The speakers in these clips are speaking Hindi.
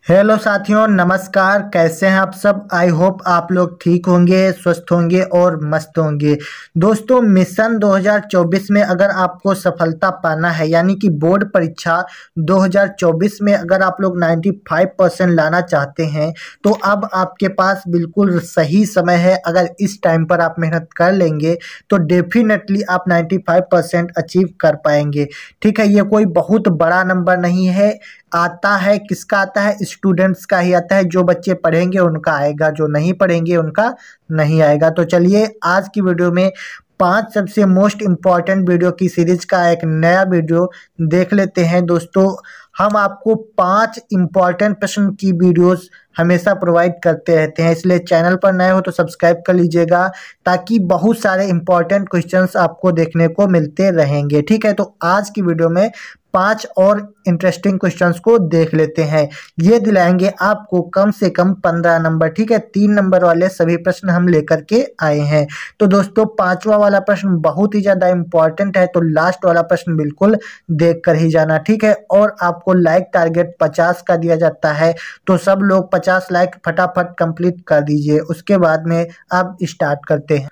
हेलो साथियों, नमस्कार। कैसे हैं आप सब? आई होप आप लोग ठीक होंगे, स्वस्थ होंगे और मस्त होंगे। दोस्तों, मिशन 2024 में अगर आपको सफलता पाना है, यानी कि बोर्ड परीक्षा 2024 में अगर आप लोग 95% लाना चाहते हैं, तो अब आपके पास बिल्कुल सही समय है। अगर इस टाइम पर आप मेहनत कर लेंगे तो डेफिनेटली आप 95% अचीव कर पाएंगे। ठीक है, ये कोई बहुत बड़ा नंबर नहीं है। आता है किसका आता है? स्टूडेंट्स का ही आता है। जो बच्चे पढ़ेंगे उनका आएगा, जो नहीं पढ़ेंगे उनका नहीं आएगा। तो चलिए आज की वीडियो में 5 सबसे मोस्ट इम्पॉर्टेंट वीडियो की सीरीज का एक नया वीडियो देख लेते हैं। दोस्तों, हम आपको 5 इम्पॉर्टेंट प्रश्न की वीडियोस हमेशा प्रोवाइड करते रहते हैं, इसलिए चैनल पर नए हो तो सब्सक्राइब कर लीजिएगा, ताकि बहुत सारे इम्पॉर्टेंट क्वेश्चंस आपको देखने को मिलते रहेंगे। ठीक है, तो आज की वीडियो में 5 और इंटरेस्टिंग क्वेश्चंस को देख लेते हैं। ये दिलाएंगे आपको कम से कम 15 नंबर। ठीक है, 3 नंबर वाले सभी प्रश्न हम लेकर के आए हैं। तो दोस्तों, 5वां वाला प्रश्न बहुत ही ज़्यादा इम्पॉर्टेंट है, तो लास्ट वाला प्रश्न बिल्कुल देख कर ही जाना। ठीक है, और आपको लाइक टारगेट 50 का दिया जाता है, तो सब लोग 50 लाइक फटाफट कंप्लीट कर दीजिए। उसके बाद में आप स्टार्ट करते हैं।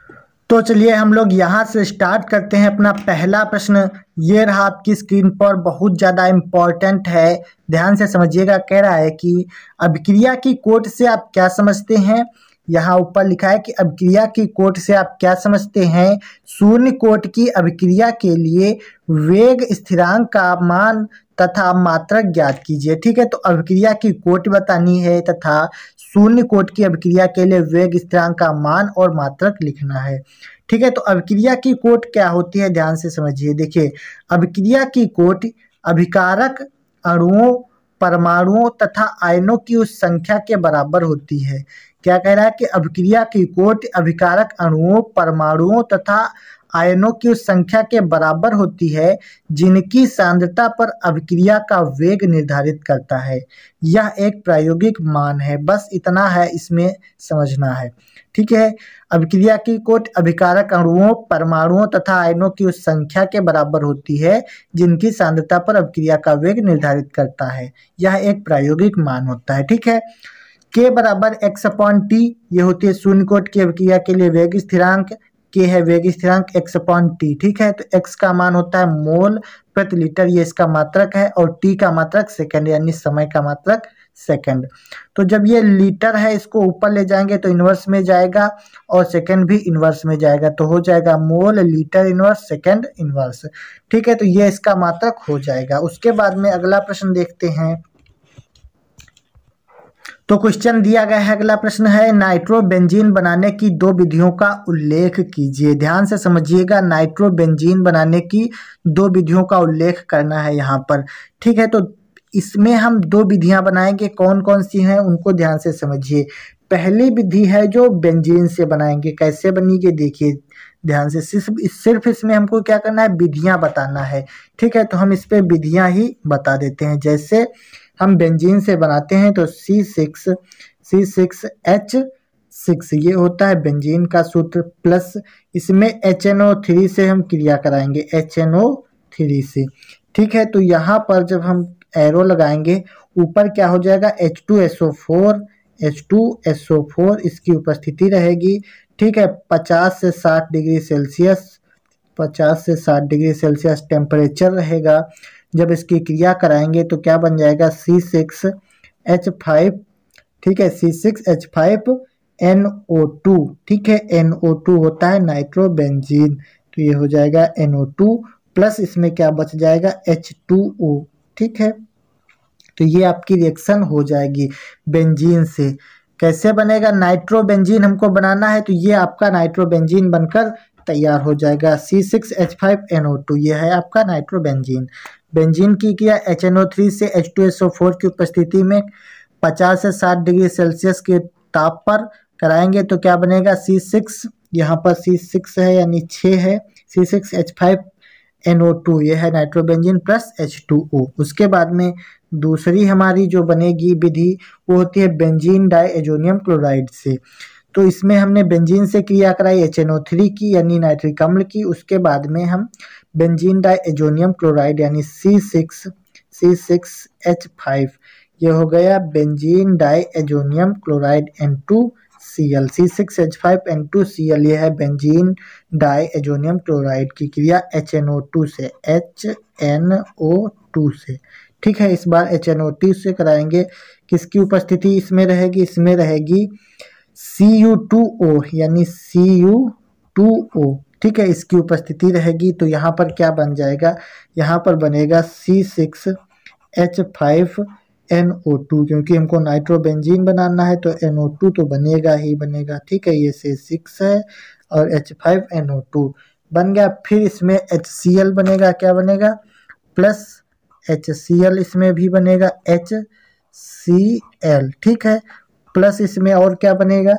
तो चलिए हम लोग यहाँ से स्टार्ट करते हैं। अपना पहला प्रश्न ये रहा आपकी स्क्रीन पर, बहुत ज़्यादा इम्पोर्टेंट है, ध्यान से समझिएगा। कह रहा है कि अभिक्रिया की कोट से आप क्या समझते हैं। यहाँ ऊपर लिखा है कि अभिक्रिया की कोट से आप क्या समझते हैं। शून्य कोट की अभिक्रिया के लिए वेग स्थिरांक का मान तथा मात्रक ज्ञात कीजिए। ठीक है, तो अभिक्रिया की कोट बतानी है तथा शून्य कोट की अभिक्रिया के लिए वेग स्थिरांक का मान और मात्रक लिखना है। ठीक है, तो अभिक्रिया की कोट क्या होती है, ध्यान से समझिए। देखिए, अभिक्रिया की कोट अभिकारक अणुओं, परमाणुओं तथा आयनों की उस संख्या के बराबर होती है। क्या कह रहा है कि अभिक्रिया की कोट अभिकारक अणुओं, परमाणुओं तथा आयनों की उस संख्या के बराबर होती है जिनकी सांद्रता पर अभिक्रिया का वेग निर्धारित करता है। यह एक प्रायोगिक मान है, बस इतना है, इसमें समझना है। ठीक है, अभिक्रिया की कोट अभिकारक अणुओं, परमाणुओं तथा आयनों की उस संख्या के बराबर होती है जिनकी सांद्रता पर अभिक्रिया का वेग निर्धारित करता है। यह एक प्रायोगिक मान होता है। ठीक है, के बराबर x/t, ये होती है शून्य कोट की अभिक्रिया के लिए वेग स्थिरांक। के है वेग स्थिरांक x/t। ठीक है, तो x का मान होता है मोल प्रति लीटर, ये इसका मात्रक है, और t का मात्रक सेकंड, यानी समय का मात्रक सेकंड। तो जब ये लीटर है, इसको ऊपर ले जाएंगे तो इनवर्स में जाएगा, और सेकंड भी इनवर्स में जाएगा, तो हो जाएगा mole litre inverse second inverse. ठीक है, तो ये इसका मात्रक हो जाएगा। उसके बाद में अगला प्रश्न देखते हैं। तो क्वेश्चन दिया गया है, अगला प्रश्न है, नाइट्रोबेंजीन बनाने की 2 विधियों का उल्लेख कीजिए। ध्यान से समझिएगा, नाइट्रोबेंजीन बनाने की 2 विधियों का उल्लेख करना है यहाँ पर। ठीक है, तो इसमें हम 2 विधियां बनाएंगे, कौन कौन सी हैं उनको ध्यान से समझिए। पहली विधि है जो बेंजीन से बनाएंगे। कैसे बनेगी देखिए ध्यान से, सिर्फ इसमें हमको क्या करना है, विधियां बताना है। ठीक है, तो हम इस पे विधियां ही बता देते हैं। जैसे हम बेंजीन से बनाते हैं तो C6H6 ये होता है बेंजीन का सूत्र, प्लस इसमें HNO3 से हम क्रिया कराएंगे, HNO3 से। ठीक है, तो यहाँ पर जब हम एरो लगाएंगे, ऊपर क्या हो जाएगा, H2SO4 इसकी उपस्थिति रहेगी। ठीक है, 50 से 60 डिग्री सेल्सियस टेम्परेचर रहेगा। जब इसकी क्रिया कराएंगे तो क्या बन जाएगा, C6H5। ठीक है, C6H5NO2। ठीक है, NO2 होता है नाइट्रोबेंजीन, तो ये हो जाएगा NO2, प्लस इसमें क्या बच जाएगा, H2O। ठीक है, तो ये आपकी रिएक्शन हो जाएगी बेंजीन से। कैसे बनेगा, नाइट्रोबेंजीन हमको बनाना है, तो ये आपका नाइट्रोबेंजीन बनकर तैयार हो जाएगा। C6H5NO2 ये है आपका नाइट्रोबेंजीन। बेंजीन की क्रिया HNO3 से H2SO4 की उपस्थिति में 50 से 60 डिग्री सेल्सियस के ताप पर कराएंगे तो क्या बनेगा, C6, यहाँ पर C6 है यानी 6 है, C6H5NO2 ये है नाइट्रोबेंजीन प्लस H2O। उसके बाद में दूसरी हमारी जो बनेगी विधि वो होती है बेंजीन डाइएजोनियम क्लोराइड से। तो इसमें हमने बेंजीन से क्रिया कराई HNO3 की यानी नाइट्रिक अम्ल की। उसके बाद में हम बेंजीन डाइएजोनियम क्लोराइड यानी C6H5 ये हो गया benzene diazonium chloride N2Cl, C6H5N2Cl, ये है बेंजीन डाइएजोनियम क्लोराइड की क्रिया HNO2 से, HNO2 से। ठीक है, इस बार HNO2 से कराएंगे। किसकी उपस्थिति इसमें रहेगी? इसमें रहेगी Cu2O यानी Cu2O। ठीक है, इसकी उपस्थिति रहेगी। तो यहाँ पर क्या बन जाएगा? यहाँ पर बनेगा C6H5NO2, क्योंकि हमको नाइट्रोबेंजीन बनाना है तो NO2 तो बनेगा ही बनेगा। ठीक है, ये C6 है और H5NO2 बन गया। फिर इसमें HCl बनेगा। क्या बनेगा? प्लस HCl इसमें भी बनेगा, HCl। ठीक है, प्लस इसमें और क्या बनेगा?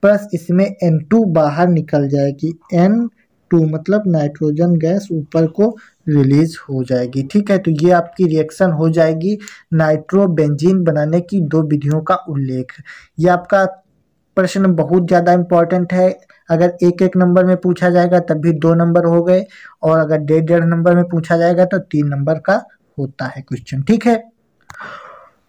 प्लस इसमें N2 बाहर निकल जाएगी, N2 मतलब नाइट्रोजन गैस ऊपर को रिलीज हो जाएगी। ठीक है, तो ये आपकी रिएक्शन हो जाएगी नाइट्रोबेंजीन बनाने की 2 विधियों का उल्लेख। ये आपका प्रश्न बहुत ज़्यादा इम्पोर्टेंट है। अगर 1-1 नंबर में पूछा जाएगा तब भी 2 नंबर हो गए, और अगर 1.5 नंबर में पूछा जाएगा तो 3 नंबर का होता है क्वेश्चन। ठीक है,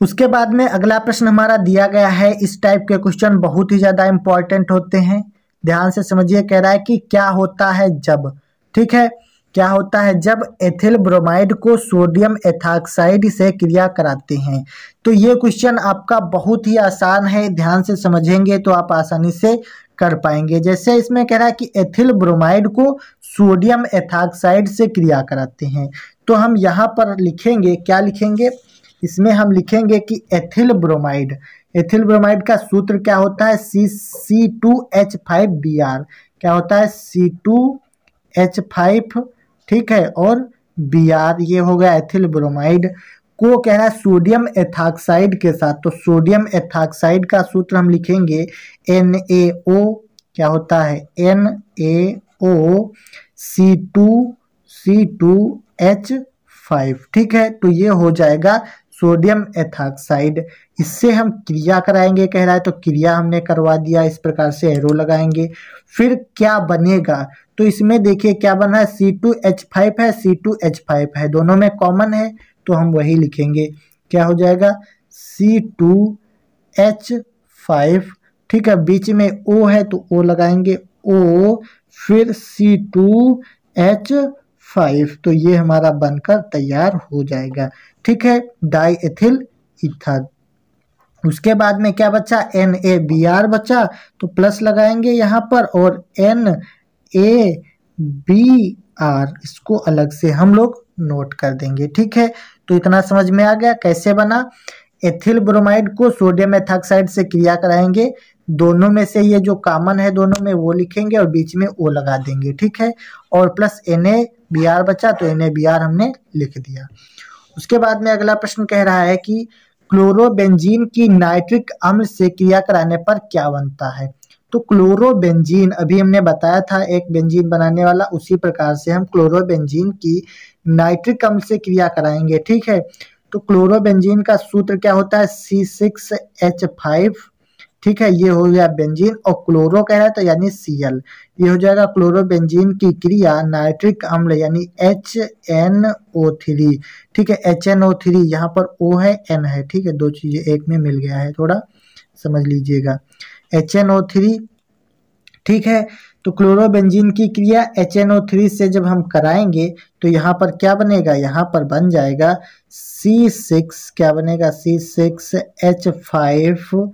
उसके बाद में अगला प्रश्न हमारा दिया गया है। इस टाइप के क्वेश्चन बहुत ही ज़्यादा इम्पोर्टेंट होते हैं, ध्यान से समझिए। कह रहा है कि क्या होता है जब, ठीक है, क्या होता है जब एथिल ब्रोमाइड को सोडियम एथॉक्साइड से क्रिया कराते हैं। तो ये क्वेश्चन आपका बहुत ही आसान है, ध्यान से समझेंगे तो आप आसानी से कर पाएंगे। जैसे इसमें कह रहा है कि एथिल ब्रोमाइड को सोडियम एथॉक्साइड से क्रिया कराते हैं, तो हम यहाँ पर लिखेंगे, क्या लिखेंगे? इसमें हम लिखेंगे कि एथिल ब्रोमाइड, एथिल ब्रोमाइड का सूत्र क्या होता है? C2H5Br। क्या होता है? C2H5, ठीक है, और Br, ये हो गया एथिल ब्रोमाइड को कह रहा है सोडियम एथॉक्साइड के साथ। तो सोडियम एथॉक्साइड का सूत्र हम लिखेंगे NaO। क्या होता है? NaO C2H5। ठीक है, तो ये हो जाएगा सोडियम एथॉक्साइड। इससे हम क्रिया कराएंगे कह रहा है, तो क्रिया हमने करवा दिया, इस प्रकार से एरो लगाएंगे। फिर क्या बनेगा? तो इसमें देखिए क्या बना है, C2H5 है, C2H5 है, दोनों में कॉमन है तो हम वही लिखेंगे। क्या हो जाएगा? C2H5, ठीक है, बीच में O है तो O लगाएंगे, O, फिर C2H5, तो ये हमारा बनकर तैयार हो जाएगा। ठीक है, डाई एथिल ईथर। उसके बाद में क्या बचा? NaBr बचा, तो प्लस लगाएंगे यहाँ पर, और NaBr इसको अलग से हम लोग नोट कर देंगे। ठीक है, तो इतना समझ में आ गया कैसे बना। एथिल ब्रोमाइड को सोडियम एथॉक्साइड से क्रिया कराएंगे, दोनों में से ये जो कॉमन है दोनों में वो लिखेंगे और बीच में O लगा देंगे। ठीक है, और प्लस NaBr बचा तो NaBr हमने लिख दिया। उसके बाद में अगला प्रश्न कह रहा है कि क्लोरोबेंजीन की नाइट्रिक अम्ल से क्रिया कराने पर क्या बनता है। तो क्लोरोबेंजीन अभी हमने बताया था एक बेंजीन बनाने वाला, उसी प्रकार से हम क्लोरोबेंजीन की नाइट्रिक अम्ल से क्रिया कराएंगे। ठीक है, तो क्लोरोबेंजीन का सूत्र क्या होता है? C6H5। ठीक है, ये हो गया बेंजीन, और क्लोरो कह रहा है तो यानी Cl, ये हो जाएगा क्लोरोबेंजीन की क्रिया नाइट्रिक अम्ल यानी HNO3। ठीक है, HNO3, यहाँ पर O है, N है, ठीक है, 2 चीजें एक में मिल गया है, थोड़ा समझ लीजिएगा, HNO3। ठीक है, तो क्लोरोबेंजीन की क्रिया HNO3 से जब हम कराएंगे तो यहाँ पर क्या बनेगा? यहाँ पर बन जाएगा C6, क्या बनेगा? C6H5,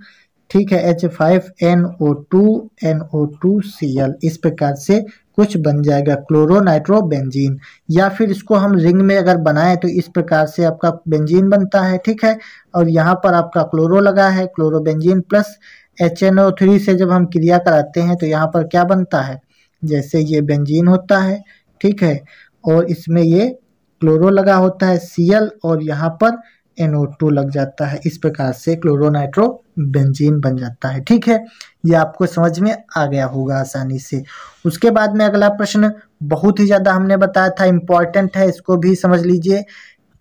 ठीक है, H5NO2Cl, इस प्रकार से कुछ बन जाएगा क्लोरो नाइट्रोबेंजीन। या फिर इसको हम रिंग में अगर बनाएं तो इस प्रकार से आपका बेंजीन बनता है। ठीक है, और यहाँ पर आपका क्लोरो लगा है, क्लोरोबेंजीन प्लस HNO3 से जब हम क्रिया कराते हैं तो यहाँ पर क्या बनता है? जैसे ये बेंजीन होता है, ठीक है, और इसमें ये क्लोरो लगा होता है Cl, और यहाँ पर NO2 लग जाता है, इस प्रकार से क्लोरोनाइट्रोबेंजीन बन जाता है। ठीक है, ये आपको समझ में आ गया होगा आसानी से। उसके बाद में अगला प्रश्न बहुत ही ज़्यादा हमने बताया था इम्पॉर्टेंट है, इसको भी समझ लीजिए।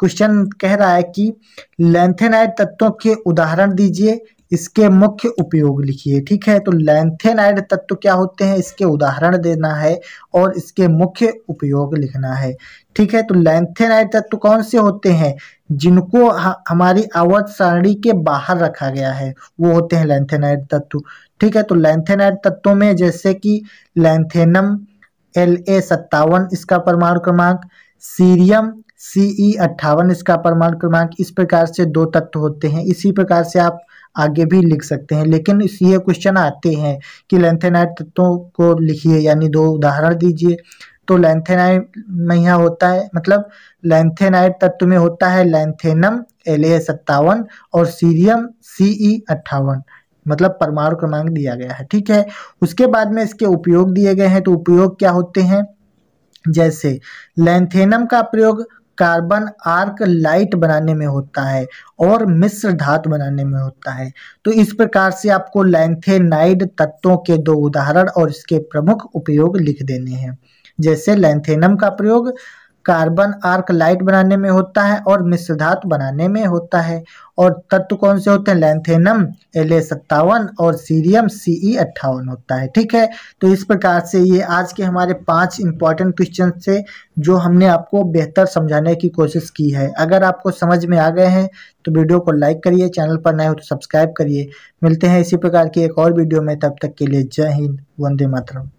क्वेश्चन कह रहा है कि लैंथेनाइड तत्वों के उदाहरण दीजिए। इसके मुख्य उपयोग लिखिए। ठीक है, तो लैंथेनाइड तत्व क्या होते हैं, इसके उदाहरण देना है और इसके मुख्य उपयोग लिखना है। ठीक है, तो लैंथेनाइड तत्व कौन से होते हैं, जिनको हमारी आवर्त सारणी के बाहर रखा गया है, वो होते हैं लैंथेनाइड तत्व। ठीक है, तो लैंथेनाइड तत्वों में जैसे कि लैंथेनम La57 इसका परमाणु क्रमांक, सीरियम Ce58 इसका परमाणु क्रमांक, इस प्रकार से 2 तत्व होते हैं। इसी प्रकार से आप आगे भी लिख सकते हैं, लेकिन ये क्वेश्चन आते हैं कि लैंथेनाइड तत्वों को लिखिए, यानी 2 उदाहरण दीजिए। तो लैंथेनाइड में यहाँ होता है, मतलब लैंथेनाइड तत्व में होता है लैंथेनम La57 और सीरियम Ce58, मतलब परमाणु क्रमांक दिया गया है। ठीक है, उसके बाद में इसके उपयोग दिए गए हैं। तो उपयोग क्या होते हैं, जैसे लैंथेनम का प्रयोग कार्बन आर्क लाइट बनाने में होता है और मिश्र धातु बनाने में होता है। तो इस प्रकार से आपको लैंथेनाइड तत्वों के 2 उदाहरण और इसके प्रमुख उपयोग लिख देने हैं। जैसे लैंथेनम का प्रयोग कार्बन आर्क लाइट बनाने में होता है और मिश्र धातु बनाने में होता है। और तत्व कौन से होते हैं, लैंथेनम La57 और सीरियम Ce58 होता है। ठीक है, तो इस प्रकार से ये आज के हमारे 5 इंपॉर्टेंट क्वेश्चन से जो हमने आपको बेहतर समझाने की कोशिश की है। अगर आपको समझ में आ गए हैं तो वीडियो को लाइक करिए, चैनल पर नए हो तो सब्सक्राइब करिए। मिलते हैं इसी प्रकार की एक और वीडियो में, तब तक के लिए जय हिंद, वंदे मातरम।